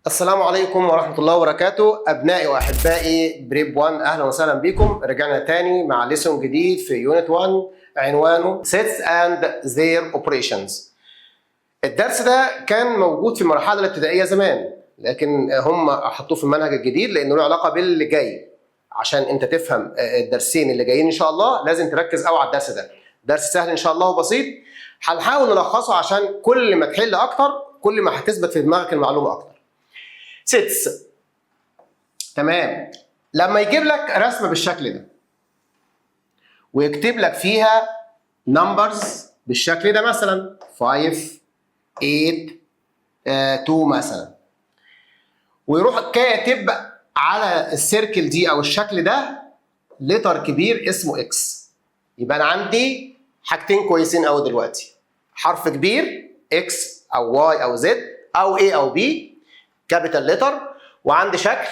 السلام عليكم ورحمة الله وبركاته أبنائي وأحبائي بريب 1. أهلا وسهلا بكم. رجعنا تاني مع ليسون جديد في يونت 1 عنوانه Sets and Their Operations. الدرس ده كان موجود في المرحلة الابتدائية زمان، لكن هم حطوه في المنهج الجديد لأنه له علاقة باللي جاي. عشان أنت تفهم الدرسين اللي جايين إن شاء الله لازم تركز قوي على الدرس ده. درس سهل إن شاء الله وبسيط، هنحاول نلخصه عشان كل ما تحل أكتر كل ما هتثبت في دماغك المعلومة أكتر. sets. تمام. لما يجيب لك رسمه بالشكل ده ويكتب لك فيها numbers بالشكل ده، مثلا 5 8 2 مثلا، ويروح كاتب على السيركل دي او الشكل ده لتر كبير اسمه اكس، يبقى انا عندي حاجتين كويسين قوي دلوقتي: حرف كبير اكس او واي او زد او اي او بي كابيتال لتر، وعندي شكل،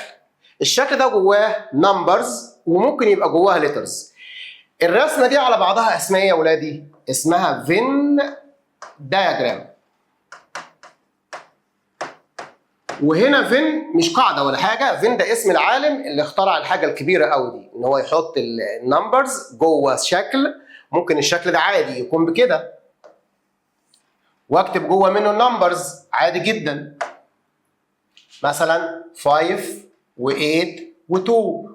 الشكل ده جواه نمبرز وممكن يبقى جواها لترز. الرسمه دي على بعضها اسمها ايه يا ولادي؟ اسمها فين دايجرام. وهنا فين مش قاعده ولا حاجه، فين ده اسم العالم اللي اخترع الحاجه الكبيره قوي دي، ان هو يحط النمبرز جوه شكل. ممكن الشكل ده عادي يكون بكده واكتب جوه منه النمبرز عادي جدا، مثلا 5 و8 و2،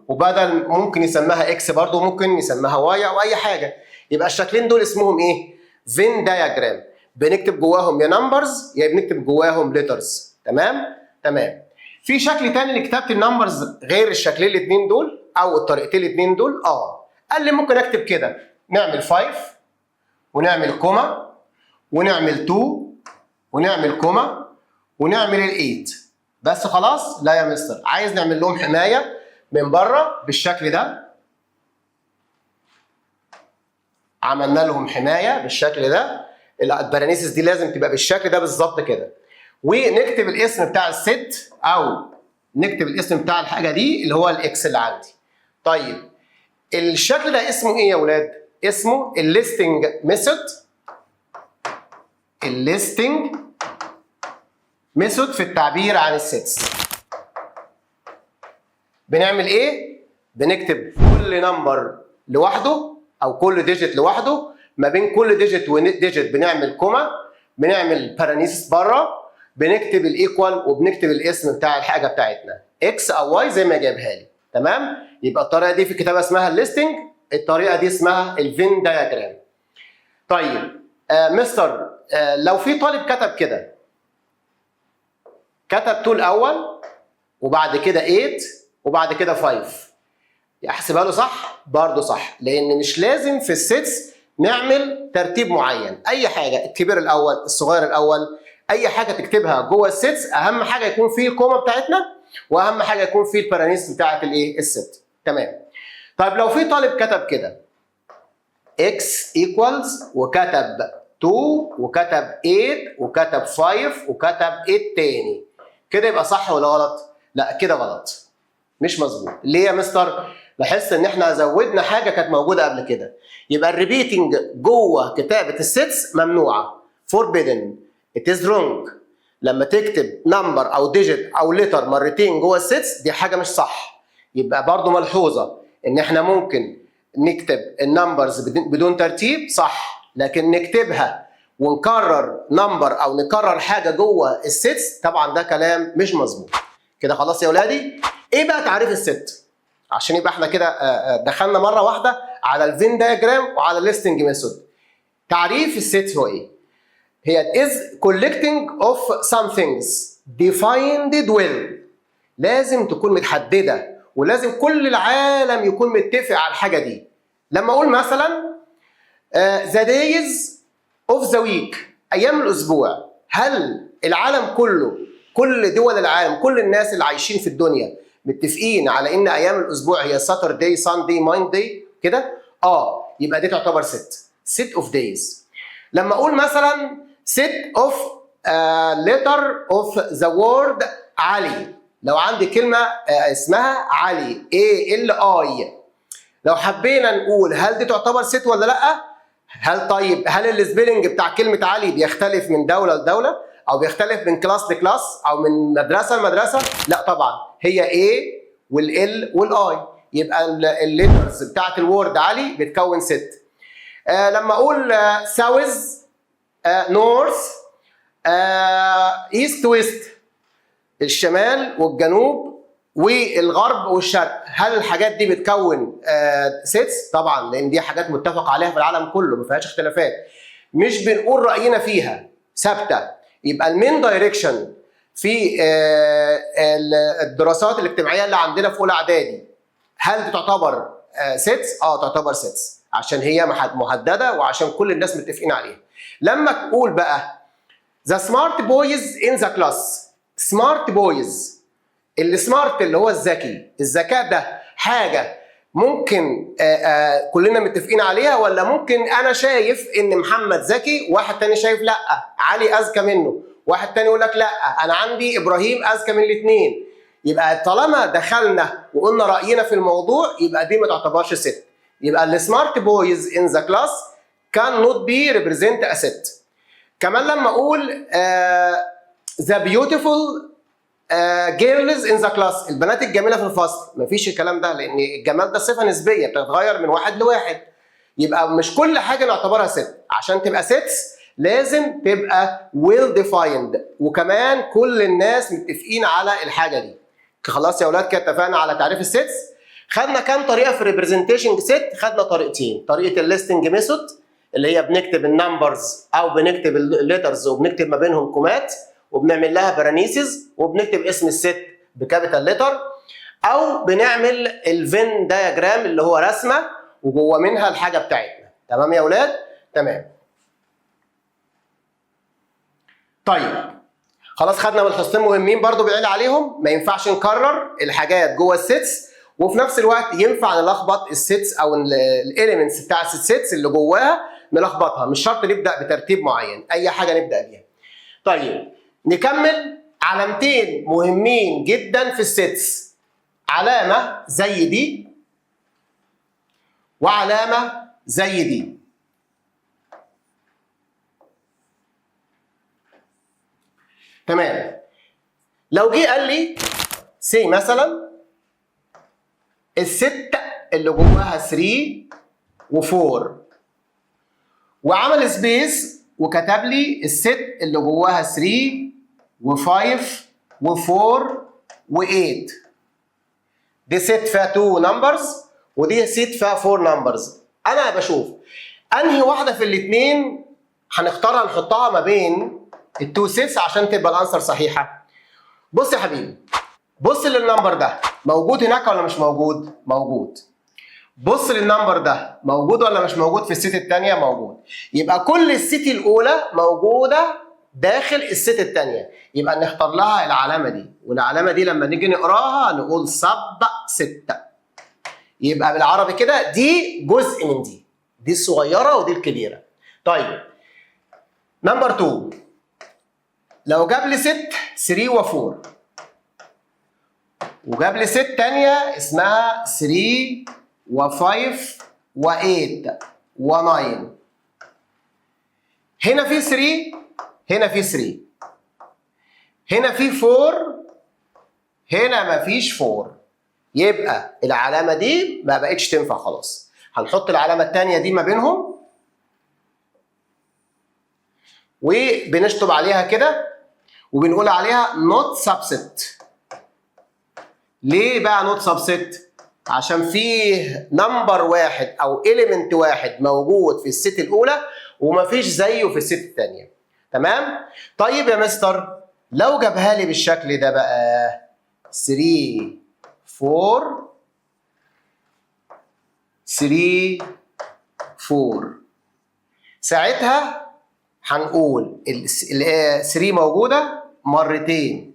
وبدل ممكن يسميها اكس برضه، ممكن يسميها واي او اي حاجه. يبقى الشكلين دول اسمهم ايه؟ فين دايجرام. بنكتب جواهم يا نمبرز يا بنكتب جواهم ليترز. تمام؟ تمام. في شكل تاني لكتابه النمبرز غير الشكلين الاثنين دول او الطريقتين الاثنين دول. قال لي ممكن اكتب كده، نعمل 5 ونعمل كوما ونعمل 2 ونعمل كوما ونعمل ال8 بس خلاص. لا يا مستر، عايز نعمل لهم حمايه من بره بالشكل ده. عملنا لهم حمايه بالشكل ده، البارانيسيس دي لازم تبقى بالشكل ده بالظبط كده، ونكتب الاسم بتاع الست او نكتب الاسم بتاع الحاجه دي اللي هو الاكس اللي عندي. طيب الشكل ده اسمه ايه يا ولاد؟ اسمه الليستنج ميثود. الليستنج ميثود في التعبير عن السيتس. بنعمل ايه؟ بنكتب كل نمبر لوحده او كل ديجيت لوحده، ما بين كل ديجيت وديجيت بنعمل كوما، بنعمل بارانيسيس بره، بنكتب الايكوال وبنكتب الاسم بتاع الحاجه بتاعتنا اكس او واي زي ما جايبها لي. تمام؟ يبقى الطريقه دي في الكتابه اسمها الليستنج، الطريقه دي اسمها الفين دايجرام. طيب مستر لو في طالب كتب كده، كتب 2 الاول وبعد كده 8 وبعد كده 5، احسبها له صح؟ برضه صح، لان مش لازم في السيتس نعمل ترتيب معين. اي حاجه الكبير الاول الصغير الاول، اي حاجه تكتبها جوه السيتس اهم حاجه يكون فيه الكوما بتاعتنا، واهم حاجه يكون فيه البارانيس بتاعت الايه؟ الست. تمام. طيب لو في طالب كتب كده x equals وكتب 2 وكتب 8 وكتب 5 وكتب 8 تاني، كده يبقى صح ولا غلط؟ لا كده غلط، مش مظبوط. ليه يا مستر؟ لاحظت ان احنا زودنا حاجه كانت موجوده قبل كده. يبقى الريبيتنج جوه كتابه السيتس ممنوعه، forbidden، it is wrong. لما تكتب نمبر او ديجيت او لتر مرتين جوه السيتس دي حاجه مش صح. يبقى برضو ملحوظه ان احنا ممكن نكتب النمبرز بدون ترتيب صح، لكن نكتبها ونكرر نمبر او نكرر حاجه جوه السيتس طبعا ده كلام مش مظبوط. كده خلاص يا اولادي. ايه بقى تعريف الست؟ عشان يبقى احنا كده دخلنا مره واحده على الفين دايجرام وعلى الليستنج ميثود. تعريف الست هو ايه؟ هي is collecting of some things defined well. لازم تكون متحدده ولازم كل العالم يكون متفق على الحاجه دي. لما اقول مثلا the days of the week، ايام الاسبوع، هل العالم كله، كل دول العالم، كل الناس اللي عايشين في الدنيا متفقين على ان ايام الاسبوع هي ساتردي ساندي ماندي كده؟ يبقى دي تعتبر set of days. لما اقول مثلا set of letter of the word علي، لو عندي كلمه اسمها علي ALI، لو حبينا نقول هل دي تعتبر set ولا لا؟ هل السبيلنج بتاع كلمه علي بيختلف من دوله لدوله؟ او بيختلف من كلاس لكلاس او من مدرسه لمدرسه؟ لا طبعا، هي A والال والاي. يبقى الليترز بتاعت الوورد علي بتكون ست. لما اقول ساوث، نورث، ايست ويست، الشمال والجنوب والغرب والشرق، هل الحاجات دي بتكون سيتس؟ طبعا، لان دي حاجات متفق عليها في العالم كله ما فيهاش اختلافات، مش بنقول راينا فيها، ثابته. يبقى المين دايركشن في الدراسات الاجتماعيه اللي عندنا في اولى اعدادي، هل تعتبر سيتس؟ تعتبر سيتس عشان هي محدده وعشان كل الناس متفقين عليها. لما تقول بقى the smart boys in the class، smart boys، السمارت اللي هو الذكي، الذكاء ده حاجه ممكن كلنا متفقين عليها، ولا ممكن انا شايف ان محمد ذكي، واحد تاني شايف لا علي اذكى منه، واحد تاني يقول لك لا انا عندي ابراهيم اذكى من الاثنين. يبقى طالما دخلنا وقلنا راينا في الموضوع يبقى دي ما تعتبرش ست. يبقى السمارت بويز ان ذا كلاس كان نوت بي ريبريزنت ا ست. كمان لما اقول ذا بيوتيفول جيرلز ان ذا كلاس، البنات الجميله في الفصل، مفيش الكلام ده، لان الجمال ده صفه نسبيه بتتغير من واحد لواحد. يبقى مش كل حاجه نعتبرها ست. عشان تبقى ستس لازم تبقى ويل ديفايند، وكمان كل الناس متفقين على الحاجه دي. خلاص يا اولاد كده اتفقنا على تعريف الستس. خدنا كام طريقه في الريبريزنتيشن ست؟ خدنا طريقتين، طريقه الليستنج ميثود اللي هي بنكتب النمبرز او بنكتب الليترز وبنكتب ما بينهم كومات وبنعمل لها برانيسز وبنكتب اسم الست بكابيتال ليتر، او بنعمل الفين دايجرام اللي هو رسمه وجوه منها الحاجه بتاعتنا. تمام يا اولاد؟ تمام. طيب خلاص خدنا من الحصتين مهمين برضو بنعيد عليهم، ما ينفعش نكرر الحاجات جوه السيتس، وفي نفس الوقت ينفع نلخبط السيتس او الاليمنتس بتاع السيتس اللي جواها نلخبطها، مش شرط نبدا بترتيب معين، اي حاجه نبدا بيها. طيب نكمل. علامتين مهمين جدا في السيتس، علامه زي دي وعلامه زي دي. تمام. لو جه قال لي سي مثلا الست اللي جواها 3 و4 وعمل سبيس وكتب لي الست اللي جواها 3 و5 و4 و8، دي ست فيها 2 نمبرز ودي ست فيها 4 نمبرز. انا بشوف انهي واحده في الاثنين هنختارها نحطها ما بين التو سيتس عشان تبقى الانسر صحيحه. بص يا حبيبي، بص للنمبر ده، موجود هناك ولا مش موجود؟ موجود. بص للنمبر ده، موجود ولا مش موجود في الست الثانيه؟ موجود. يبقى كل الست الاولى موجوده داخل الست الثانيه، يبقى نختار لها العلامه دي، والعلامه دي لما نيجي نقراها نقول سب 6. يبقى بالعربي كده دي جزء من دي الصغيره ودي الكبيره. طيب نمبر 2، لو جاب لي ست 3 و4 وجاب لي ست تانية اسمها 3 و5 و8 و9، هنا في 3 هنا في 3 هنا في 4 هنا مفيش 4، يبقى العلامة دي ما بقتش تنفع خلاص. هنحط العلامة التانية دي ما بينهم وبنشطب عليها كده وبنقول عليها not subset. ليه بقى نوت سبست؟ عشان فيه نمبر واحد او اليمنت واحد موجود في الست الاولى ومفيش زيه في الست الثانيه. تمام؟ طيب يا مستر لو جابها لي بالشكل ده بقى 3 4 3 4، ساعتها هنقول 3 موجوده مرتين،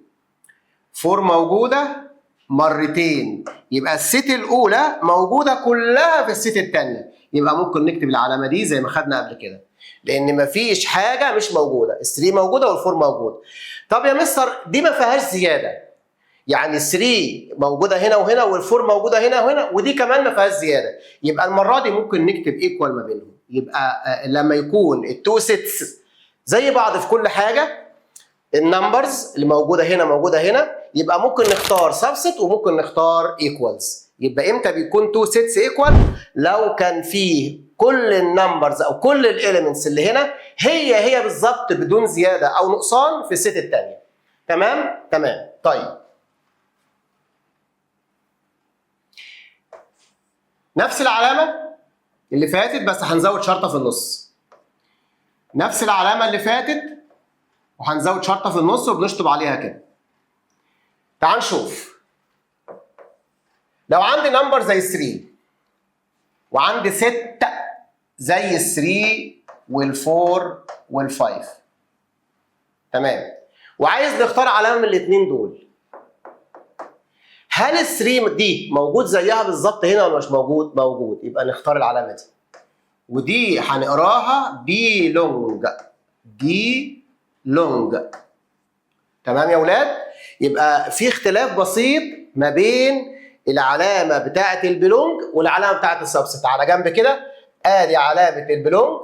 4 موجوده مرتين، يبقى الست الاولى موجوده كلها في الست الثانيه، يبقى ممكن نكتب العلامه دي زي ما خدنا قبل كده، لان مفيش حاجه مش موجوده، ال3 موجوده وال4 موجود. طب يا مستر دي ما فيهاش زياده، يعني ال3 موجوده هنا وهنا وال4 موجوده هنا وهنا ودي كمان ما فيهاش زياده، يبقى المره دي ممكن نكتب ايكوال ما بينهم. يبقى لما يكون التو سيتس زي بعض في كل حاجه النمبرز اللي موجوده هنا موجوده هنا، يبقى ممكن نختار سبست وممكن نختار ايكوالز. يبقى امتى بيكون تو سيتس ايكوال؟ لو كان فيه كل النمبرز او كل الاليمنتس اللي هنا هي بالظبط بدون زياده او نقصان في الست الثانيه. تمام؟ تمام. طيب نفس العلامه اللي فاتت بس هنزود شرطه في النص. نفس العلامه اللي فاتت وهنزود شرطه في النص وبنشطب عليها كده. تعال نشوف. لو عندي نمبر زي 3 وعندي 6 زي ال 3 وال 4 وال 5، تمام، وعايز نختار علامه من الاثنين دول، هل ال 3 دي موجود زيها بالظبط هنا ولا مش موجود؟ موجود، يبقى نختار العلامه دي. ودي هنقراها بيلونج، دي لونج. تمام يا ولاد؟ يبقى في اختلاف بسيط ما بين العلامه بتاعه البلونج والعلامه بتاعه السبست. على جنب كده ادي علامه البلونج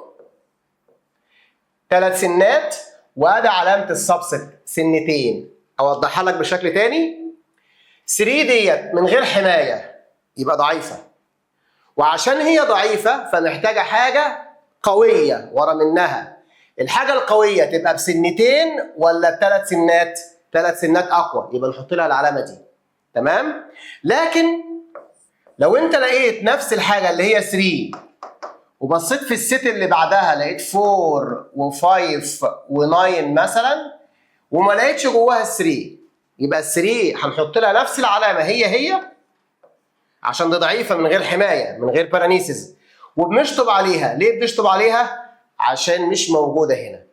3 سنات، وادي علامه السبست سنتين. اوضحها لك بشكل تاني. 3 ديت من غير حمايه يبقى ضعيفه، وعشان هي ضعيفه فمحتاجه حاجه قويه ورا منها. الحاجه القويه تبقى بسنتين ولا ب3 سنات؟ 3 سنات اقوى، يبقى نحط لها العلامه دي. تمام؟ لكن لو انت لقيت نفس الحاجه اللي هي 3 وبصيت في الست اللي بعدها لقيت 4 و5 و9 مثلا وما لقيتش جواها 3، يبقى 3 هنحط لها نفس العلامه هي عشان دي ضعيفه من غير حمايه من غير بارانيسيس، وبنشطب عليها. ليه بنشطب عليها؟ عشان مش موجوده هنا.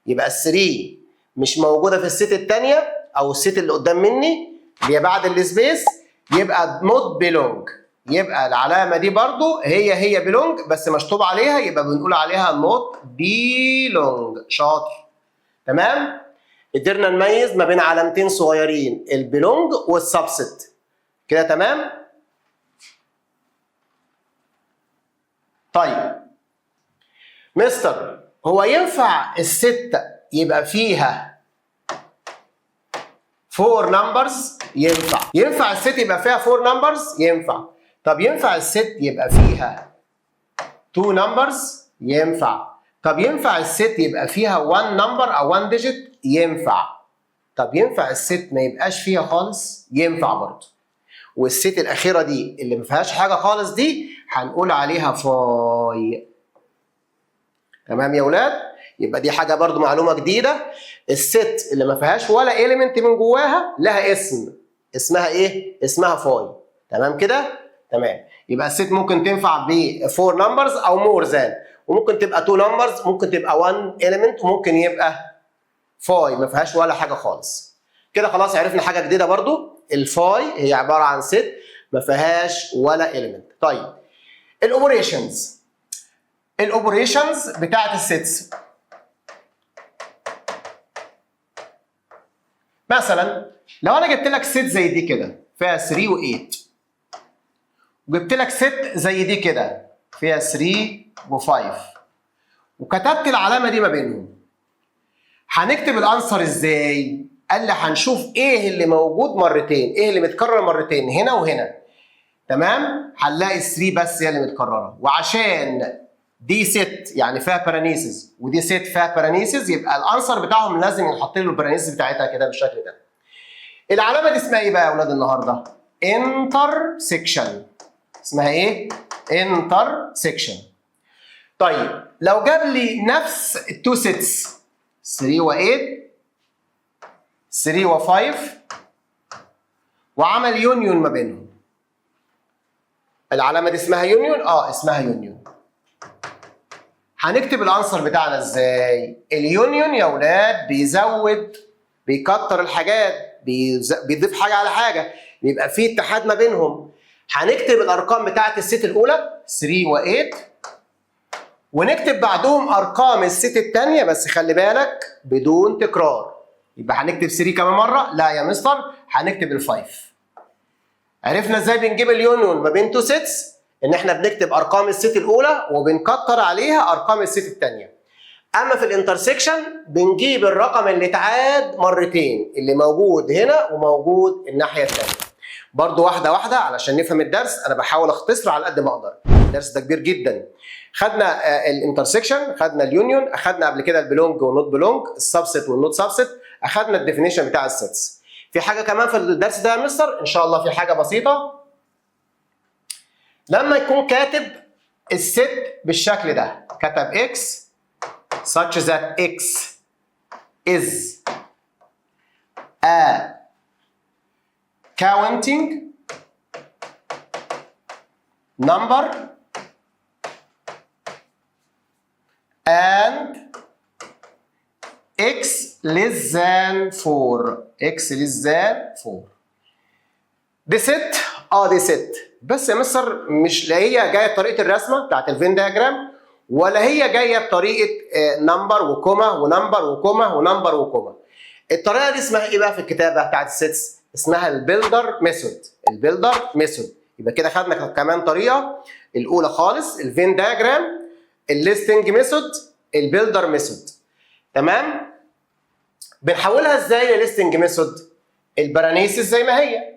يبقى 3 مش موجوده في الست الثانيه او الست اللي قدام مني اللي هي بعد السبيس، يبقى نوت بيلونج. يبقى العلامه دي برضو هي بيلونج بس مشطوب عليها، يبقى بنقول عليها نوت بيلونج. شاطر. تمام؟ قدرنا نميز ما بين علامتين صغيرين، البيلونج والسبست. كده تمام؟ طيب مستر، هو ينفع الستة يبقى فيها 4 نمبرز؟ ينفع. ينفع الست يبقى فيها 4 نمبرز؟ ينفع. طب ينفع الست يبقى فيها 2 نمبرز؟ ينفع. طب ينفع الست يبقى فيها 1 نمبر او 1 ديجيت؟ ينفع. طب ينفع الست ما يبقاش فيها خالص؟ ينفع برضه. والست الاخيره دي اللي ما فيهاش حاجه خالص دي هنقول عليها فاي. تمام يا ولاد؟ يبقى دي حاجه برضو معلومه جديده. الست اللي ما فيهاش ولا اليمنت من جواها لها اسم، اسمها ايه؟ اسمها فاي. تمام كده؟ تمام. يبقى الست ممكن تنفع ب 4 نمبرز او مور ذان، وممكن تبقى 2 نمبرز، ممكن تبقى 1 اليمنت، وممكن يبقى فاي ما فيهاش ولا حاجه خالص. كده خلاص عرفنا حاجه جديده برضو. الفاي هي عباره عن ست ما فيهاش ولا اليمنت. طيب الاوبريشنز بتاعت السيتس، مثلا لو انا جبت لك ست زي دي كده فيها 3 و8، وجبت لك ست زي دي كده فيها 3 و5، وكتبت العلامه دي ما بينهم، هنكتب الانسر ازاي؟ قال لي هنشوف ايه اللي موجود مرتين، ايه اللي متكرر مرتين هنا وهنا. تمام؟ هنلاقي 3 بس هي اللي متكرره، وعشان دي ست يعني فيها بارانيسيس ودي ست فيها بارانيسيس، يبقى الانسر بتاعهم لازم يحط له البارانيسيس بتاعتها كده بالشكل ده. العلامه دي اسمها ايه بقى يا اولاد النهارده؟ انترسكشن. اسمها ايه؟ انترسكشن. طيب لو جاب لي نفس التو سيتس 3 و8 3 و5 وعمل يونيون ما بينهم، العلامه دي اسمها يونيون؟ اسمها يونيون. هنكتب الانسر بتاعنا ازاي؟ اليونيون يا اولاد بيزود بيكتر الحاجات، بيضيف حاجه على حاجه، بيبقى في اتحاد ما بينهم. هنكتب الارقام بتاعت الست الاولى 3 و8 ونكتب بعدهم ارقام الست الثانيه، بس خلي بالك بدون تكرار. يبقى هنكتب 3 كمان مره؟ لا يا مستر، هنكتب ال5. عرفنا ازاي بنجيب اليونيون ما بين تو سيتس؟ ان احنا بنكتب ارقام الست الاولى وبنكتر عليها ارقام الست الثانيه. اما في الانترسكشن بنجيب الرقم اللي اتعاد مرتين، اللي موجود هنا وموجود الناحيه الثانيه. برضو واحده واحده علشان نفهم الدرس، انا بحاول اختصر على قد ما اقدر، الدرس ده كبير جدا. خدنا الانترسكشن، خدنا اليونيون، اخدنا قبل كده البلونج والنوت بلونج، السبست والنوت سبست، اخدنا الديفينيشن بتاع السيتس. في حاجه كمان في الدرس ده يا مستر؟ ان شاء الله في حاجه بسيطه. لما يكون كاتب الست بالشكل ده، كتب x such that x is a counting number and x less than 4. x less than 4 دي ست. دي ست، بس يا مستر مش لا هي جايه بطريقه الرسمه بتاعت الفين دياجرام، ولا هي جايه بطريقه نمبر وكوما ونمبر وكوما ونمبر وكوما. الطريقه دي اسمها ايه بقى في الكتابه بتاعت السيتس؟ اسمها البيلدر ميثود. البيلدر ميثود. يبقى كده خدنا كمان طريقه، الاولى خالص الفين دياجرام، الليستنج ميثود، البيلدر ميثود. تمام؟ بنحولها ازاي لليستنج ميثود؟ البارانيسيس زي ما هي.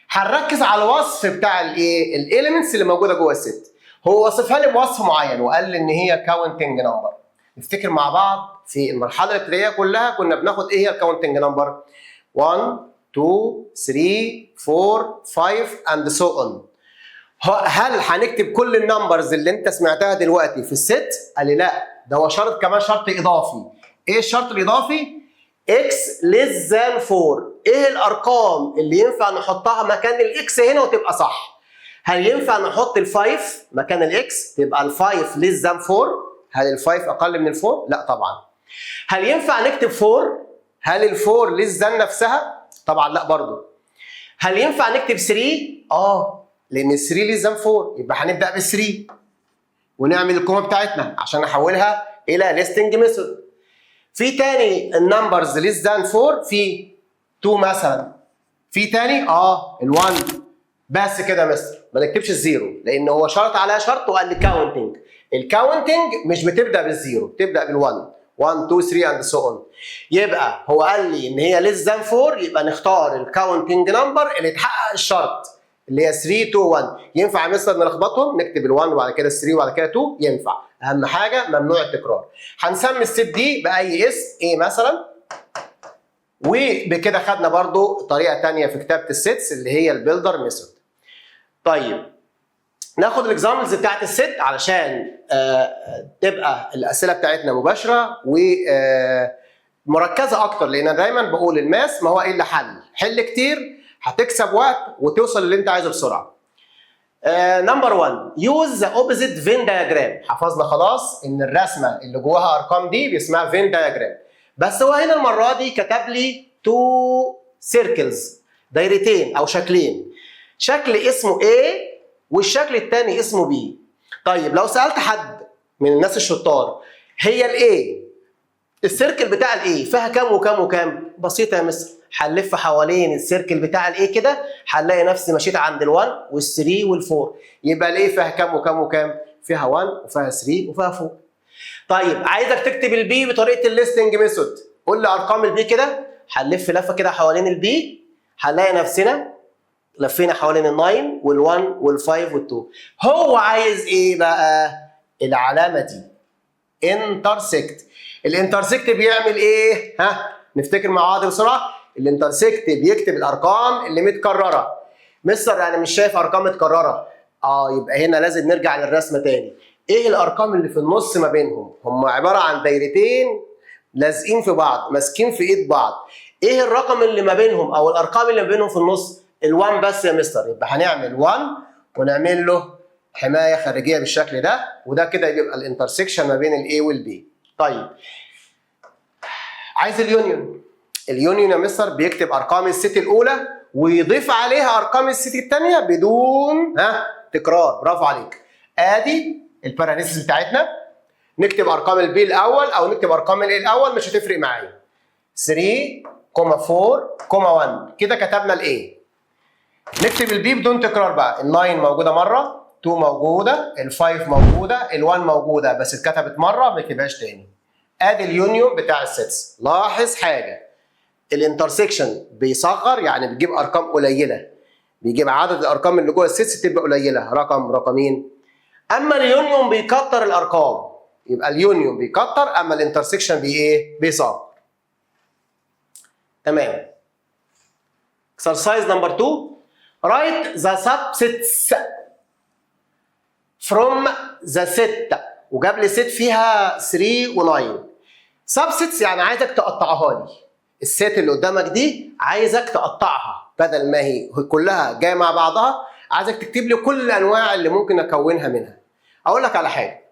هنركز على الوصف بتاع الايه؟ الاليمنتس اللي موجوده جوه الست. هو وصفها لي بوصف معين وقال لي ان هي كاونتنج نمبر. نفتكر مع بعض في المرحله الابتدائيه كلها كنا بناخد ايه هي الكاونتنج نمبر؟ 1 2 3 4 5 اند سو اون. هل هنكتب كل النمبرز اللي انت سمعتها دلوقتي في الست؟ قال لي لا، ده هو شرط كمان، شرط اضافي. ايه الشرط الاضافي؟ x less than 4. ايه الارقام اللي ينفع نحطها مكان الاكس هنا وتبقى صح؟ هل ينفع نحط ال5 مكان الاكس تبقى ال5 less than 4؟ هل ال5 اقل من ال4؟ لا طبعا. هل ينفع نكتب 4؟ هل ال4 less than نفسها؟ طبعا لا برضه. هل ينفع نكتب 3؟ لان ال 3 less than 4، يبقى هنبدا بال 3 ونعمل الكومه بتاعتنا عشان نحولها الى ليستنج ميثود. في تاني النمبرز less than 4، في 2 مثلا. في تاني ال1 بس كده يا مستر، ما نكتبش الزيرو لان هو شرط عليها شرط وقال لي كاونتنج. الكاونتنج مش بتبدا بالزيرو، بتبدا بال1 1 2 3 اند سو اون. يبقى هو قال لي ان هي less than 4، يبقى نختار الكاونتنج نمبر اللي تحقق الشرط اللي هي 3 2 1. ينفع يا مستر نلخبطهم نكتب ال1 وبعد كده 3 وبعد كده 2؟ ينفع. اهم حاجه ممنوع التكرار. هنسمي الست دي باي اسم، ايه مثلا. وبكده خدنا برضو طريقه ثانيه في كتابه السيتس اللي هي البيلدر ميثود. طيب ناخد الاكزامبلز بتاعت الست علشان تبقى الاسئله بتاعتنا مباشره ومركزه اكتر، لان انا دايما بقول الماس ما هو الا حل كتير هتكسب وقت وتوصل اللي انت عايزه بسرعه. نمبر 1 يوز ذا اوبوزيت فين دايجرام. حفظنا خلاص ان الرسمه اللي جواها ارقام دي اسمها فين دايجرام، بس هو هنا المره دي كتب لي 2 سيركلز، دايرتين او شكلين، شكل اسمه A والشكل الثاني اسمه B. طيب لو سالت حد من الناس الشطار هي الايه السيركل بتاع الايه فيها كام وكام وكام؟ بسيطه يا مستر، هنلف حوالين السيركل بتاع الايه كده هنلاقي نفسي مشيت عند ال1 وال3 وال4. يبقى الايه فيها كام وكام وكام؟ فيها 1 وفيها 3 وفيها 4. طيب عايزك تكتب البي بطريقه الليستنج ميثود. قول لي ارقام البي كده، هنلف لفه كده حوالين البي هنلاقي نفسنا لفينا حوالين ال9 وال1 وال5 وال2. هو عايز ايه بقى؟ العلامه دي انترسكت. الانترسكت بيعمل ايه؟ نفتكر مع بعض بسرعه. الانترسكت بيكتب الارقام اللي متكرره. مستر انا مش شايف ارقام متكرره. يبقى هنا لازم نرجع للرسمه تاني. ايه الارقام اللي في النص ما بينهم؟ هم عباره عن دايرتين لازقين في بعض ماسكين في ايد بعض. ايه الرقم اللي ما بينهم او الارقام اللي ما بينهم في النص؟ ال1 بس يا مستر. يبقى هنعمل 1 ونعمل له حمايه خارجيه بالشكل ده، وده كده يبقى الانترسكشن ما بين الاي والبي. طيب عايز اليونيون. اليونيون يا مستر بيكتب ارقام الست الاولى ويضيف عليها ارقام الست الثانيه بدون تكرار. برافو عليك. ادي البارانيسيس بتاعتنا. نكتب ارقام البي الاول او نكتب ارقام الاي الاول مش هتفرق معايا. 3 4 1 كده كتبنا الاي. نكتب البي بدون تكرار بقى. ال9 موجوده مره 2 موجوده، ال5 موجوده، ال1 موجوده بس اتكتبت مره ما نكتبهاش تاني. ادي اليونيون بتاع السيتس. لاحظ حاجه، الانترسكشن بيصغر يعني بيجيب ارقام قليله، بيجيب عدد الارقام اللي جوه السيتس تبقى قليله، رقم رقمين. اما اليونيون بيكتر الارقام، يبقى اليونيون بيكتر، اما الانترسكشن بيصغر. تمام. exercise number 2 write the subsets from the set، وجاب لي set فيها 3 و9. subsets يعني عايزك تقطعها لي، الست اللي قدامك دي عايزك تقطعها، بدل ما هي كلها جايه مع بعضها عايزك تكتب لي كل الانواع اللي ممكن اكونها منها. اقول لك على حاجه،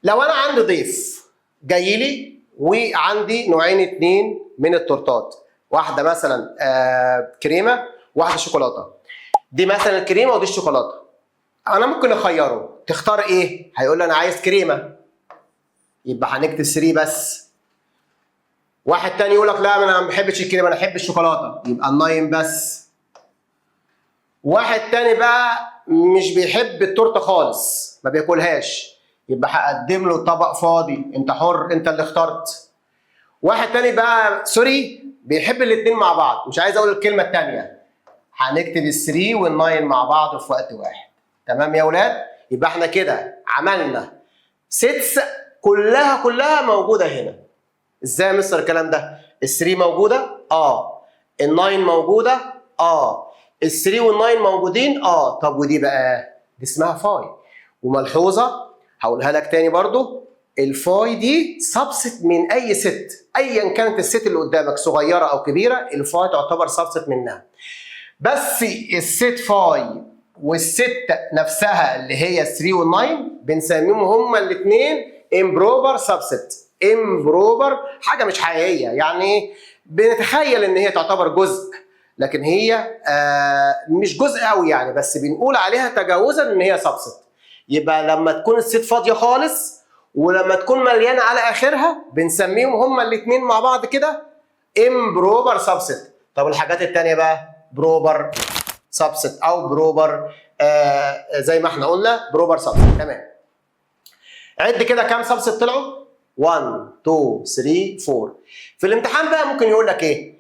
لو انا عندي ضيف جاي لي وعندي نوعين اتنين من التورتات، واحده مثلا كريمه واحده شوكولاته، دي مثلا الكريمه ودي الشوكولاته، انا ممكن اخيره، تختار ايه؟ هيقول لي انا عايز كريمه، يبقى هنكتب 3 بس. واحد تاني يقول لك لا انا ما بحبش الكريمه انا بحب الشوكولاته، يبقى ال9 بس. واحد تاني بقى مش بيحب التورته خالص ما بياكلهاش، يبقى هقدم له طبق فاضي، انت حر انت اللي اخترت. واحد تاني بقى سوري بيحب الاثنين مع بعض، مش عايز اقول الكلمه الثانيه، هنكتب ال3 وال9 مع بعض في وقت واحد. تمام يا اولاد؟ يبقى احنا كده عملنا سيتس كلها موجوده هنا. ازاي يا مستر الكلام ده؟ ال3 موجوده؟ ال9 موجوده؟ ال3 وال9 موجودين؟ طب ودي بقى؟ دي اسمها فاي. وملحوظه هقولها لك تاني برضو، الفاي دي سبست من اي ست، ايا كانت الست اللي قدامك صغيره او كبيره، الفاي تعتبر سبست منها. بس الست فاي والست نفسها اللي هي 3 وال9 بنسميهم هما الاثنين امبروبر سبست. امبروبر حاجه مش حقيقيه، يعني بنتخيل ان هي تعتبر جزء، لكن هي مش جزء قوي يعني، بس بنقول عليها تجاوزا ان هي سبست. يبقى لما تكون الست فاضيه خالص ولما تكون مليانه على اخرها بنسميهم هما الاثنين مع بعض كده امبروبر سبست. طب الحاجات الثانيه بقى بروبر سبست او بروبر زي ما احنا قلنا بروبر سبست. تمام. عد كده كام سبست طلعوا؟ 1 2 3 4. في الامتحان بقى ممكن يقول لك ايه؟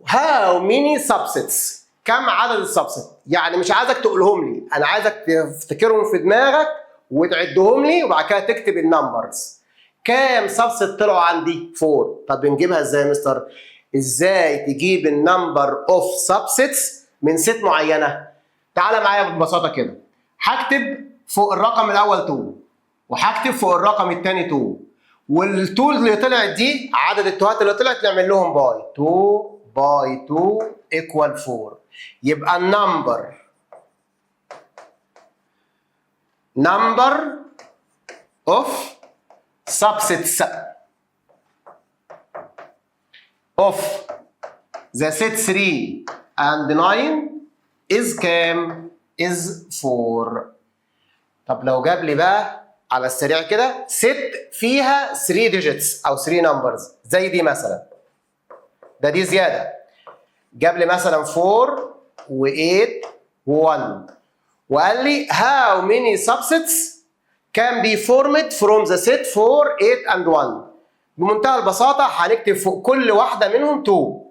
How many subsets؟ كم عدد السبست؟ يعني مش عايزك تقولهم لي، انا عايزك تفتكرهم في دماغك وتعدهم لي وبعد كده تكتب النمبرز. كام سبست طلعوا عندي؟ 4. طب بنجيبها ازاي يا مستر؟ ازاي تجيب النمبر اوف سبستس من ست معينه؟ تعالى معايا ببساطه كده، هكتب فوق الرقم الاول 2 وهكتب فوق الرقم الثاني 2، وال2 اللي طلعت دي عدد التوهات اللي طلعت نعمل لهم باي 2 باي 2 ايكوال 4. يبقى النمبر اوف subsets of the set 3 and 9 is كام؟ is 4. طب لو جاب لي بقى على السريع كده ست فيها 3 digits او 3 numbers زي دي مثلا، دي زياده، جاب لي مثلا 4 و8 و1 وقال لي how many subsets can be formed from the set 4 8 and 1. بمنتهى البساطه هنكتب فوق كل واحده منهم 2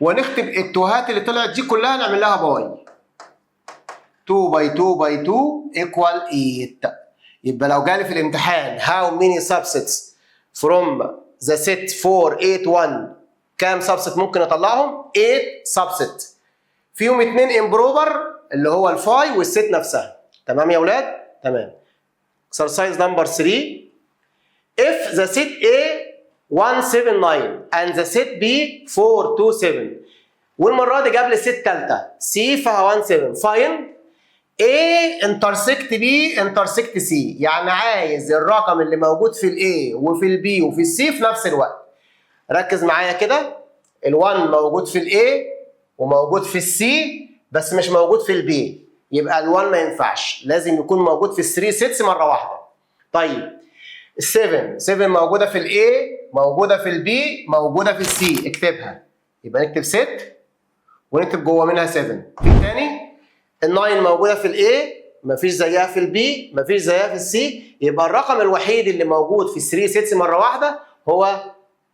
ونكتب التوهات اللي طلعت دي كلها نعمل لها باي 2 باي 2 باي 2 ايكوال 8. يبقى لو جالي في الامتحان how many subsets from the set 4 8 1 كام سبست ممكن اطلعهم؟ 8 سبست، فيهم 2 امبروبر اللي هو الفاي والست نفسها. تمام يا اولاد؟ تمام. exercise number 3 if the set A 179 and the set B 427 والمره دي جاب لي ست ثالثه C فيها 17 find A intersect B intersect C، يعني عايز الرقم اللي موجود في ال A وفي ال B وفي ال C في نفس الوقت. ركز معايا كده، ال 1 موجود في ال A وموجود في ال C بس مش موجود في ال B، يبقى ال 1 ما ينفعش، لازم يكون موجود في ال 3 سيتس مره واحده. طيب ال 7 موجوده في ال A موجوده في ال B موجوده في ال C، اكتبها. يبقى نكتب ست ونكتب جوه منها 7. في تاني ال9 موجوده في الاي، مفيش زيها في البي، مفيش زيها في السي، يبقى الرقم الوحيد اللي موجود في 3 سيتس مره واحده هو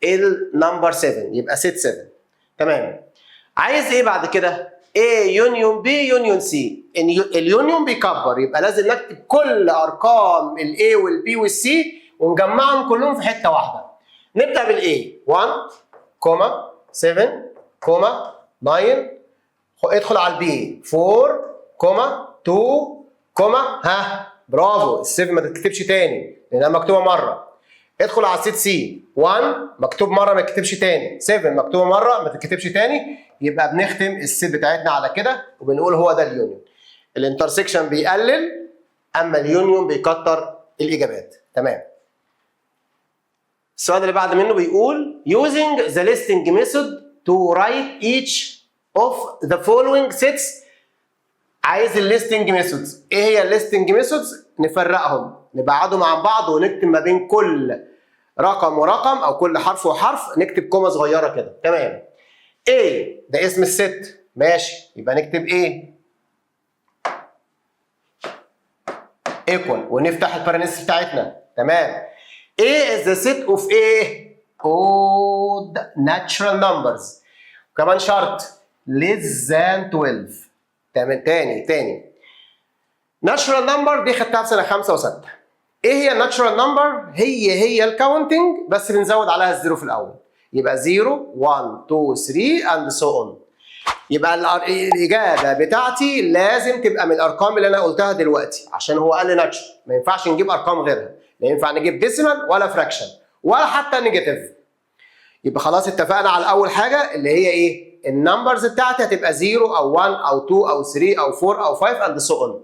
النمبر 7، يبقى سيت 7. تمام. عايز ايه بعد كده؟ A يونيون B يونيون C. اليونيون بيكبر، يبقى لازم نكتب كل ارقام ال A وال B وال C ونجمعهم كلهم في حته واحده. نبدا بال A 1 7 9. ادخل على البي 4 2 ها برافو، ال7 ما تتكتبش تاني لانها مكتوبه مره. ادخل على السيت سي 1 مكتوب مره ما تتكتبش تاني، 7 مكتوبه مره ما تتكتبش تاني، يبقى بنختم السيت بتاعتنا على كده وبنقول هو ده اليونيون. الانترسكشن بيقلل اما اليونيون بيكتر الاجابات. تمام. السؤال اللي بعد منه بيقول using the listing method to write each of the following sets. عايز الليستنج ميثودز. ايه هي الليستنج ميثودز؟ نفرقهم، نبعدهم عن بعض ونكتب ما بين كل رقم ورقم او كل حرف وحرف نكتب كومه صغيره كده. تمام. A ده اسم الست، ماشي، يبقى نكتب A equal ونفتح البارانثيسيس بتاعتنا. تمام. A is the set of A odd natural numbers. كمان شرط less than 12. تمام. تاني natural number دي خدتها في سنه 5 و6. ايه هي الناتشورال نمبر؟ هي الكاونتنج بس بنزود عليها الزيرو في الاول، يبقى 0 1 2 3 اند سو اون. يبقى الاجابه بتاعتي لازم تبقى من الارقام اللي انا قلتها دلوقتي، عشان هو قال لي ناتشورال، ما ينفعش نجيب ارقام غيرها، لا ينفع نجيب ديسيمال ولا فراكشن ولا حتى نيجاتيف. يبقى خلاص اتفقنا على اول حاجه اللي هي ايه؟ النمبرز بتاعتي هتبقى 0 او 1 او 2 او 3 او 4 او 5 اند سو اون.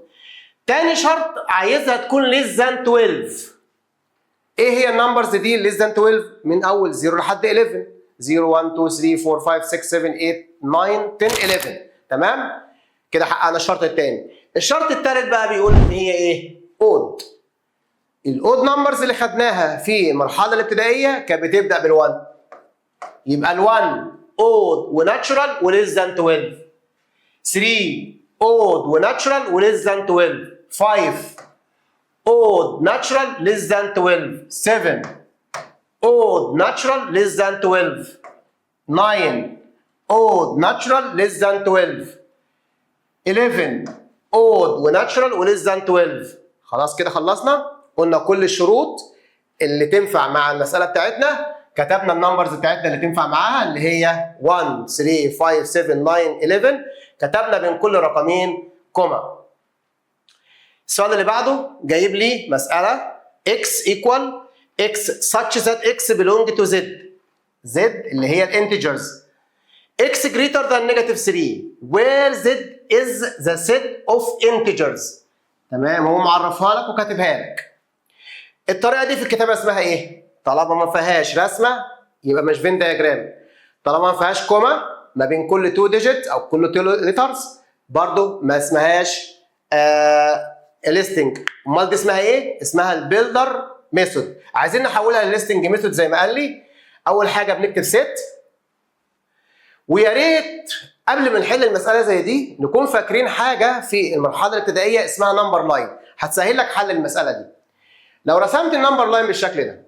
تاني شرط عايزها تكون less than 12. ايه هي النمبرز دي less than 12؟ من اول 0 لحد 11. 0 1 2 3 4 5 6 7 8 9 10 11. تمام؟ كده حققنا الشرط الثاني. الشرط الثالث بقى بيقول ان هي ايه؟ اود. الاود نمبرز اللي خدناها في المرحله الابتدائيه كانت بتبدا بال1. يبقى ال1 اود وناتشورال وليس ذان 12. 3 اود وناتشورال وليس ذان 12. 5 odd natural less than 12. 7 odd natural less than 12. 9 odd natural less than 12. 11 odd وناتشورال وليس ذان 12. خلاص كده خلصنا. قلنا كل الشروط اللي تنفع مع المساله بتاعتنا، كتبنا النمبرز بتاعتنا اللي تنفع معاها اللي هي 1 3 5 7 9 11. كتبنا بين كل رقمين كوما. السؤال اللي بعده جايب لي مسألة x equal x such that x belong to z. z اللي هي الانتجرز. x greater than -3 where z is the set of integers. تمام، هو معرفها لك وكاتبها لك. الطريقة دي في الكتابة اسمها ايه؟ طالما ما فيهاش رسمة يبقى مش فين دياجرام. طالما ما فيهاش كوما ما بين كل 2 ديجيت او كل 2 ليترز برضو ما اسمهاش الليستنج. امال دي اسمها ايه؟ اسمها البيلدر ميثود. عايزين نحولها لليستنج ميثود زي ما قال لي. اول حاجه بنكتب ست، ويا ريت قبل ما نحل المساله زي دي نكون فاكرين حاجه في المرحله الابتدائيه اسمها نمبر لاين، هتسهل لك حل المساله دي. لو رسمت النمبر لاين بالشكل ده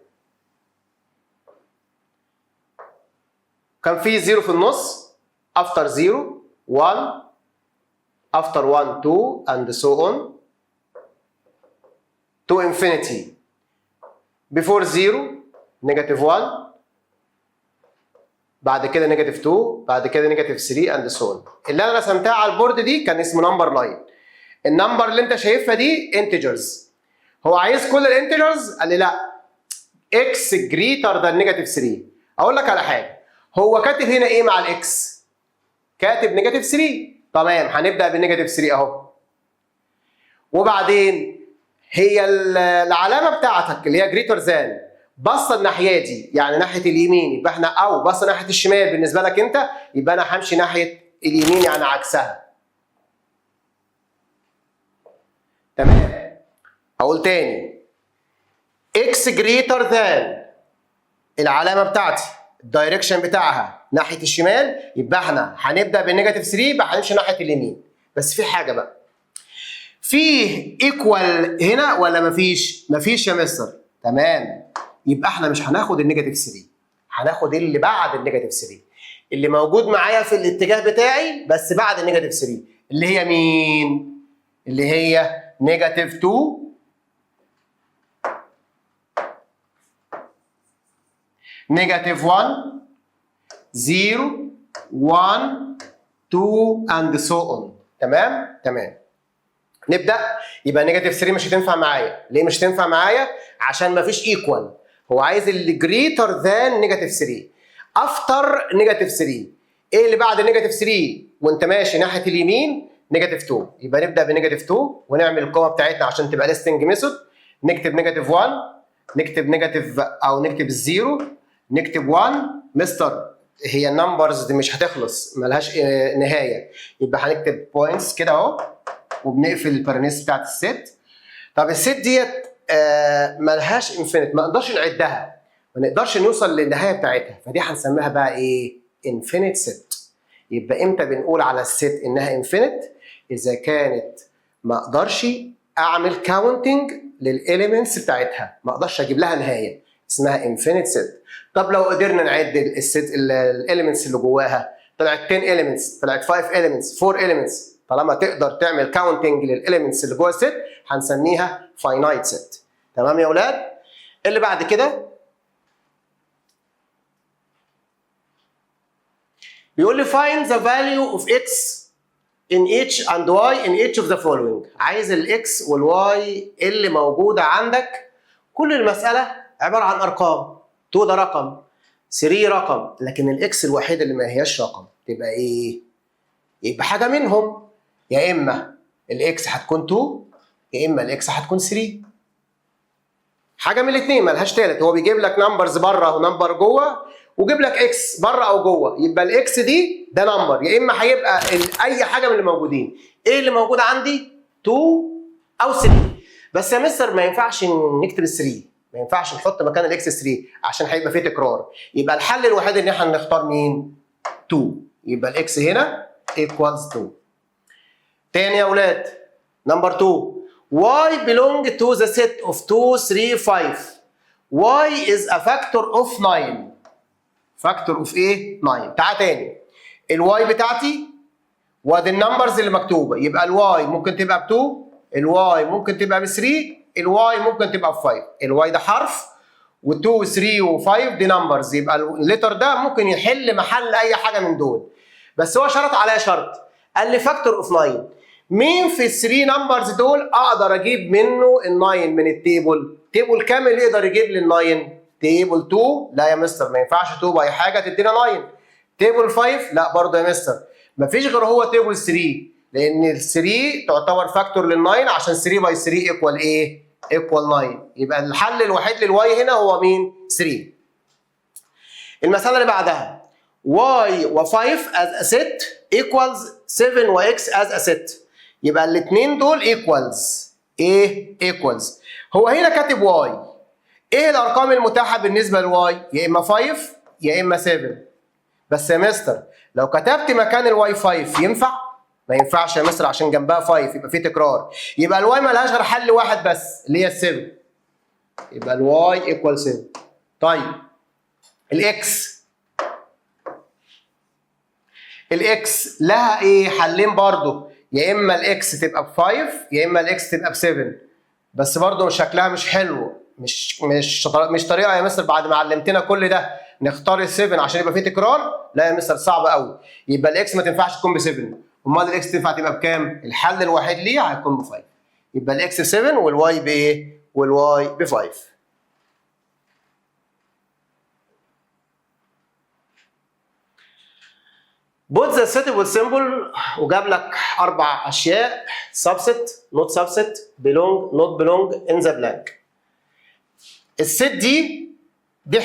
كان في 0 في النص، after 0 1 after 1 2 and so on to infinity. before 0 -1 بعد كده -2 بعد كده -3 and so on. اللي انا رسمتها على البورد دي كان اسمه نمبر لاين. النمبر اللي انت شايفها دي انتجرز. هو عايز كل الانتجرز؟ قال لي لا، x greater than -3. اقول لك على حاجه، هو كاتب هنا ايه مع الاكس؟ كاتب -3. تمام، هنبدا بالنيجاتيف 3 اهو. وبعدين هي العلامه بتاعتك اللي هي جريتر ذان باصه الناحيه دي، يعني ناحيه اليمين، يبقى احنا او باصه ناحيه الشمال بالنسبه لك انت، يبقى انا همشي ناحيه اليمين يعني عكسها. تمام. هقول تاني، اكس جريتر ذان العلامه بتاعتي الدايركشن بتاعها ناحيه الشمال، يبقى احنا هنبدا بالنيجاتيف 3 يبقى هنمشي ناحيه اليمين. بس في حاجه بقى، فيه ايكوال هنا ولا مفيش؟ مفيش يا مستر. تمام، يبقى احنا مش هناخد النيجاتيف 3، هناخد اللي بعد النيجاتيف 3 اللي موجود معايا في الاتجاه بتاعي بس بعد النيجاتيف 3 اللي هي مين؟ اللي هي نيجاتيف 2 نيجاتيف 1 0 1 2 and so on. تمام؟ تمام. نبدا. يبقى نيجاتيف 3 مش هتنفع معايا. ليه مش هتنفع معايا؟ عشان مفيش ايكوال. هو عايز اللي جريتر ذان نيجاتيف 3. افتر نيجاتيف 3. ايه اللي بعد نيجاتيف 3 وانت ماشي ناحيه اليمين؟ نيجاتيف 2. يبقى نبدا بنيجاتيف 2 ونعمل القوه بتاعتنا عشان تبقى ليستنج ميثود. نكتب نيجاتيف 1، نكتب نيجاتيف او نكتب الزيرو، نكتب 1. مستر هي النمبرز دي مش هتخلص، ملهاش نهايه. يبقى هنكتب بوينتس كده اهو وبنقفل البارانيس بتاعت الست. طب الست ديت ملهاش انفينيت، ما نقدرش نعدها، ما نقدرش نوصل للنهايه بتاعتها، فدي هنسميها بقى ايه؟ انفينيت ست. يبقى امتى بنقول على الست انها انفينيت؟ اذا كانت ما اقدرش اعمل كاونتنج للاليمنتس بتاعتها، ما اقدرش اجيب لها نهايه، اسمها انفينيت ست. طب لو قدرنا نعد الست الاليمنتس اللي جواها، طلعت 10 اليمنتس، طلعت 5 اليمنتس، 4 اليمنتس، طالما تقدر تعمل كاونتنج للاليمنتس اللي جوه الست هنسميها فاينايت ست. تمام يا اولاد؟ اللي بعد كده بيقول لي find the value of x in each and y in each of the following. عايز الاكس والواي اللي موجوده عندك. كل المساله عباره عن ارقام. 2 ده رقم، 3 رقم، لكن الاكس الوحيده اللي ما هياش رقم تبقى ايه؟ يبقى حاجه منهم، يا اما الاكس هتكون 2 يا اما الاكس هتكون 3. حاجه من الاثنين مالهاش ثالث. هو بيجيب لك نمبرز بره ونمبر جوه وجيب لك اكس بره او جوه، يبقى الاكس دي ده نمبر، يا اما هيبقى اي حاجه من اللي موجودين. ايه اللي موجود عندي؟ 2 او 3. بس يا مستر ما ينفعش نكتب ال 3، ما ينفعش نحط مكان الاكس 3 عشان هيبقى فيه تكرار. يبقى الحل الوحيد ان احنا نختار مين؟ 2. يبقى الاكس هنا equals 2. تاني يا اولاد، نمبر 2 y belong to the set of 2 3 5. y is a factor of 9. factor of ايه؟ 9. تعال تاني، الواي بتاعتي وادي النمبرز اللي مكتوبه، يبقى الواي ممكن تبقى ب 2، الواي ممكن تبقى ب 3، الواي ممكن تبقى ب 5. الواي ده حرف و2 و 3 و 5 دي نمبرز، يبقى الليتر ده ممكن يحل محل اي حاجه من دول. بس هو شرط عليا شرط، قال لي فاكتور اوف 9. مين في ال 3 نمبرز دول اقدر اجيب منه ال 9 من التيبل؟ تيبل كامل يقدر يجيب لي ال 9؟ تيبل 2 لا يا مستر ما ينفعش 2 باي حاجه تدينا 9. تيبل 5 لا برضه يا مستر، مفيش غير هو تيبل 3، لان ال 3 تعتبر فاكتور لل 9 عشان 3 باي 3 ايكوال ايه؟ ايكوال 9. يبقى الحل الوحيد للواي هنا هو مين؟ 3. المساله اللي بعدها y و5 as a set equals 7 و x as a set. يبقى الاثنين دول equals ايه؟ equals. هو هنا كاتب y. ايه الارقام المتاحه بالنسبه لواي؟ يا اما 5 يا اما 7. بس يا مستر لو كتبت مكان الواي 5 ينفع؟ ما ينفعش يا مستر عشان جنبها 5 يبقى في تكرار. يبقى الواي مالهاش غير حل واحد بس اللي هي ال 7. يبقى الواي ايكوال 7. طيب الاكس، الاكس لها ايه؟ حلين برضه، يا اما الاكس تبقى ب 5 يا اما الاكس تبقى ب 7. بس برضه شكلها مش حلو، مش طريقه يا مستر بعد ما علمتنا كل ده نختار ال 7 عشان يبقى فيه تكرار. لا يا مستر صعب قوي. يبقى الاكس ما تنفعش تكون ب 7، امال الاكس تنفع تبقى بكام؟ الحل الوحيد ليه هيكون ب 5. يبقى الاكس ب 7 والواي بايه؟ والواي ب 5. Put the suitable symbol وجاب لك 4 اشياء: subset, not subset, belong, not belong in the blank. الست دي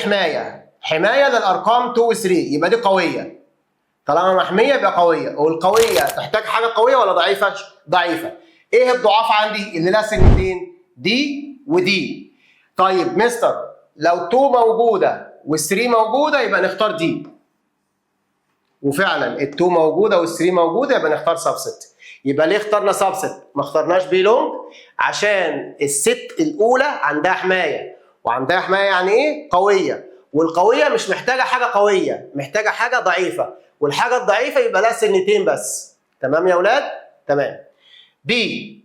حمايه للارقام 2 و 3، يبقى دي قويه. طالما محميه يبقى قويه، والقويه تحتاج حاجه قويه ولا ضعيفه؟ ضعيفه. ايه الضعاف عندي اللي لها سنتين؟ دي ودي. طيب مستر لو 2 موجوده و3 موجوده يبقى نختار دي. وفعلا ال2 موجوده وال3 موجوده، يبقى نختار سبست. يبقى ليه اخترنا سبست؟ ما اخترناش بيلونج عشان الست الاولى عندها حمايه، وعندها حمايه يعني ايه؟ قويه، والقويه مش محتاجه حاجه قويه، محتاجه حاجه ضعيفه، والحاجه الضعيفه يبقى لها سنتين بس. تمام يا اولاد؟ تمام. بي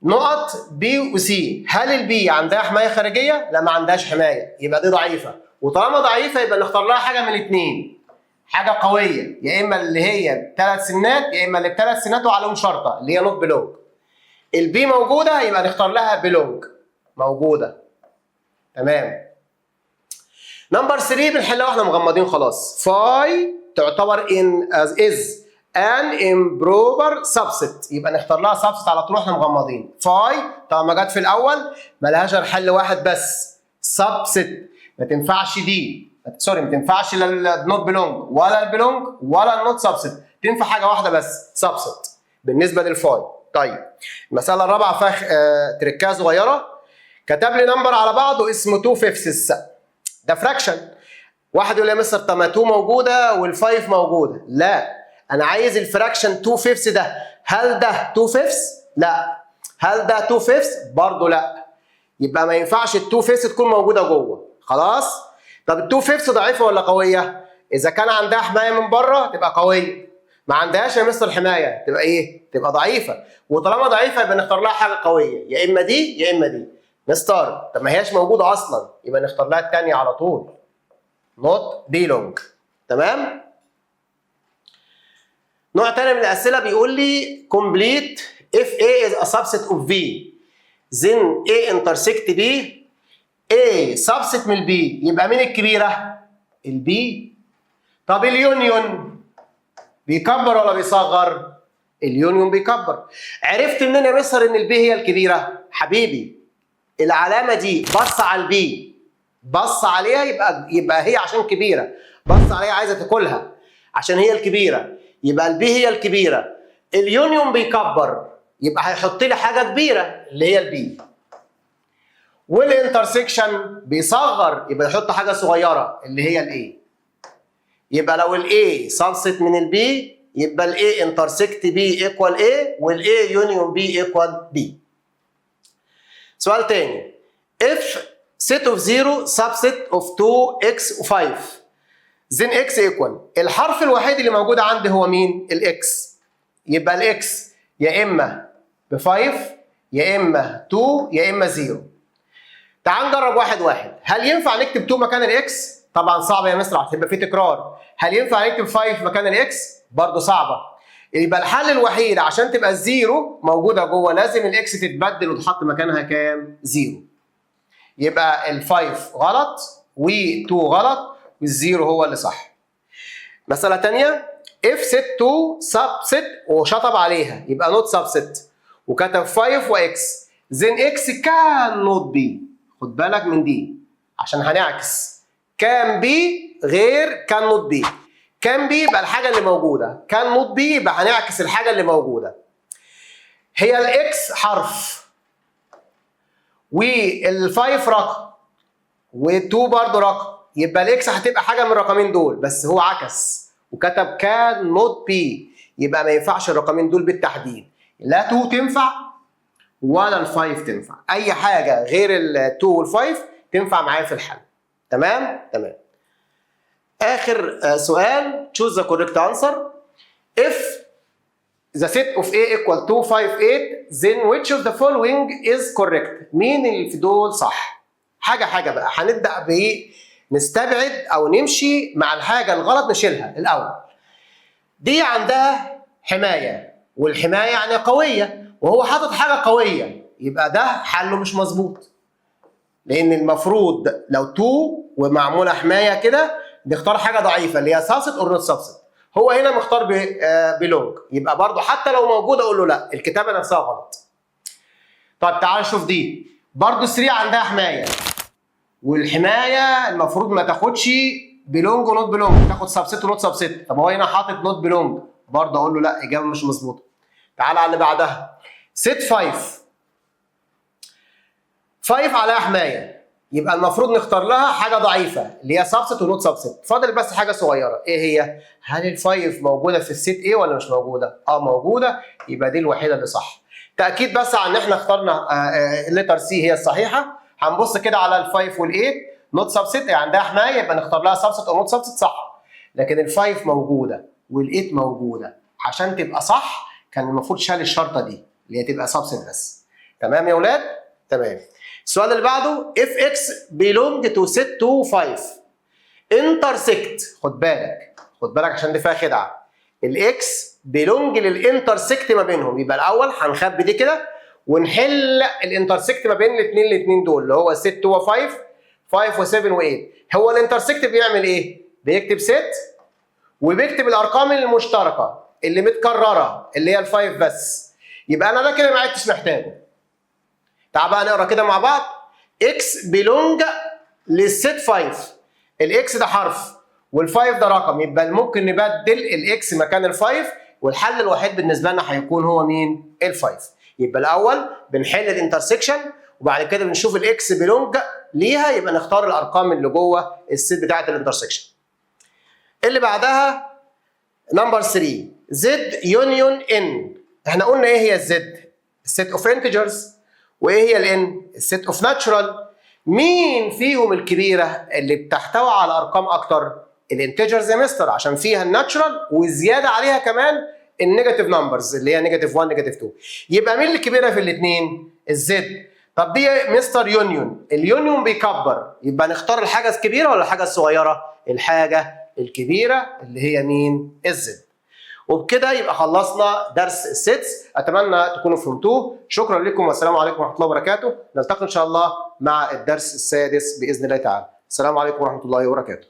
نقط بي وسي، هل البي عندها حمايه خارجيه؟ لا ما عندهاش حمايه، يبقى دي ضعيفه، وطالما ضعيفه يبقى نختار لها حاجه من الاثنين، حاجه قويه، يا اما اللي هي ب3 سنات يا اما اللي ب3 سنات وعليهم شرطه اللي هي نوت بلونج. البي موجوده يبقى نختار لها بلونج، موجوده. تمام. نمبر 3 بنحلها واحنا مغمضين خلاص. فاي تعتبر از ان امبروبر سبست، يبقى نختار لها سبست على طول واحنا مغمضين. فاي طالما جت في الاول ملهاش غير حل واحد بس، سبست. ما تنفعش دي، سوري، ما تنفعش لا النوت بلونج ولا البلونج ولا النوت سبست، تنفع حاجه واحده بس، سبست بالنسبه للفاي. طيب المساله الرابعه فيها تركايه صغيره. كتب لي نمبر على بعضه اسمه 2 فيفثس، ده فراكشن. واحد يقول لي يا مستر طب ما 2 موجوده وال5 موجوده، لا انا عايز الفراكشن 2 فيفث ده، هل ده 2 فيفث؟ لا. هل ده 2 فيفث؟ برضه لا. يبقى ما ينفعش ال 2 فيفث تكون موجوده جوه، خلاص؟ طب ال 2 فيفث ضعيفه ولا قويه؟ اذا كان عندها حمايه من بره تبقى قويه، ما عندهاش يا مستر حمايه تبقى ايه؟ تبقى ضعيفه، وطالما ضعيفه يبقى نختار لها حاجه قويه، يا اما دي يا اما دي. مستر طب ما هياش موجوده اصلا، يبقى نختار لها الثانيه على طول، نوت بيلونج. تمام؟ نوع تاني من الاسئله بيقول لي complete if A is a subset of B then A intersect B، A subset من B، يبقى مين الكبيره؟ البي. طب اليونيون بيكبر ولا بيصغر؟ اليونيون بيكبر. عرفت منين يا مستر ان البي هي الكبيره؟ حبيبي العلامه دي بص على البي، بص عليها يبقى هي عشان كبيره، بص عليها عايزه تاكلها عشان هي الكبيره، يبقى البي هي الكبيره. اليونيون بيكبر يبقى هيحط لي حاجه كبيره اللي هي البي. والانترسكشن بيصغر يبقى يحط حاجه صغيره اللي هي الاي. يبقى لو الاي سبست من البي يبقى الاي انترسكت بي ايكوال اي، والاي يونيون بي ايكوال بي. سؤال تاني. if set of 0 subset of 2x و 5 then x equal، الحرف الوحيد اللي موجود عندي هو مين؟ الاكس. يبقى الاكس يا اما ب 5 يا اما 2 يا اما 0. تعال نجرب واحد واحد. هل ينفع نكتب 2 مكان الاكس؟ طبعا صعبه يا مستر، هتبقى في تكرار. هل ينفع نكتب 5 مكان الاكس؟ برضه صعبه. يبقى الحل الوحيد عشان تبقى الزيرو موجوده جوه لازم الاكس تتبدل وتحط مكانها كام؟ 0. يبقى ال5 غلط و2 غلط والزيرو هو اللي صح. مساله ثانيه. if set 2 subset وشطب عليها يبقى not subset وكتب 5 واكس then x cannot be. خد بالك من دي عشان هنعكس. can be غير cannot be. can be يبقى الحاجه اللي موجوده، cannot be يبقى هنعكس الحاجه اللي موجوده. هي الاكس حرف وال5 رقم و2 برضه رقم، يبقى الاكس هتبقى حاجه من الرقمين دول، بس هو عكس وكتب كان نوت بي، يبقى ما ينفعش الرقمين دول بالتحديد، لا 2 تنفع ولا ال5 تنفع، اي حاجه غير ال2 وال5 تنفع معايا في الحل. تمام؟ تمام. اخر سؤال choose the correct answer. if the set of A equal 2 5 8 then which of the following is correct؟ مين اللي في دول صح؟ حاجه حاجه بقى، هنبدا بايه؟ نستبعد او نمشي مع الحاجه الغلط نشيلها الاول. دي عندها حمايه والحمايه يعني قويه وهو حاطط حاجه قويه، يبقى ده حله مش مظبوط. لان المفروض لو 2 ومعموله حمايه كده نختار حاجه ضعيفه اللي هي سبست اور نوت سبست. هو هنا مختار بلونج، يبقى برضه حتى لو موجوده اقول له لا، الكتابه نفسها غلط. طب تعال نشوف دي برضه 3 عندها حمايه، والحمايه المفروض ما تاخدش بلونج ونوت بلونج، تاخد سبست ونوت سبست. طب هو هنا حاطط نوت بلونج، برضه اقول له لا، اجابه مش مظبوطه. تعال على اللي بعدها. ست 5 عليها حمايه، يبقى المفروض نختار لها حاجه ضعيفه اللي هي سبست ونوت سبست. فاضل بس حاجه صغيره، ايه هي؟ هل الفايف موجوده في السيت ايه ولا مش موجوده؟ موجوده، يبقى دي الوحيده اللي صح. تاكيد بس على ان احنا اخترنا الليتر سي هي الصحيحه. هنبص كده على الفايف والايت نوت سبست، يعني عندها حمايه، يبقى نختار لها سبست او نوت سبست صح. لكن الفايف موجوده والايت موجوده، عشان تبقى صح كان المفروض شال الشرطه دي اللي هي تبقى سبست بس. تمام يا ولاد؟ تمام. السؤال اللي بعده if x belong to set 2 5 intersect. خد بالك عشان دي فيها خدعه. الاكس بيلونج للانترسكت ما بينهم، يبقى الاول هنخبي دي كده ونحل الانترسكت ما بين الاثنين دول اللي هو 6 و 5 5 و7 و8. هو الانترسكت بيعمل ايه؟ بيكتب ست وبيكتب الارقام المشتركه اللي متكرره اللي هي ال5 بس. يبقى انا ده كده ما عدتش محتاجه. تعال بقى نقرا كده مع بعض. اكس بيلونج للست 5. الاكس ده حرف والفايف ده رقم، يبقى ممكن نبدل الاكس مكان الفايف، والحل الوحيد بالنسبه لنا هيكون هو مين؟ الفايف. يبقى الاول بنحل الانترسكشن وبعد كده بنشوف الاكس بيلونج ليها، يبقى نختار الارقام اللي جوه الست بتاعه الانترسكشن. اللي بعدها نمبر 3 زد يونيون ان. احنا قلنا ايه هي الزد؟ الست اوف انتجرز. وايه هي الان؟ الست اوف ناتشورال. مين فيهم الكبيره اللي بتحتوي على ارقام اكتر؟ الانتجرز يا مستر، عشان فيها الناتشورال وزياده عليها كمان النيجاتيف نمبرز اللي هي نيجاتيف 1 نيجاتيف 2. يبقى مين الكبيره في الاثنين؟ الزد. طب دي مستر يونيون، اليونيون بيكبر، يبقى نختار الحاجه الكبيره ولا الحاجه الصغيره؟ الحاجه الكبيره اللي هي مين؟ الزد. وبكده يبقى خلصنا درس السيتس. اتمنى تكونوا فهمتوه. شكرا لكم والسلام عليكم ورحمه الله وبركاته. نلتقي ان شاء الله مع الدرس السادس باذن الله تعالى. السلام عليكم ورحمه الله وبركاته.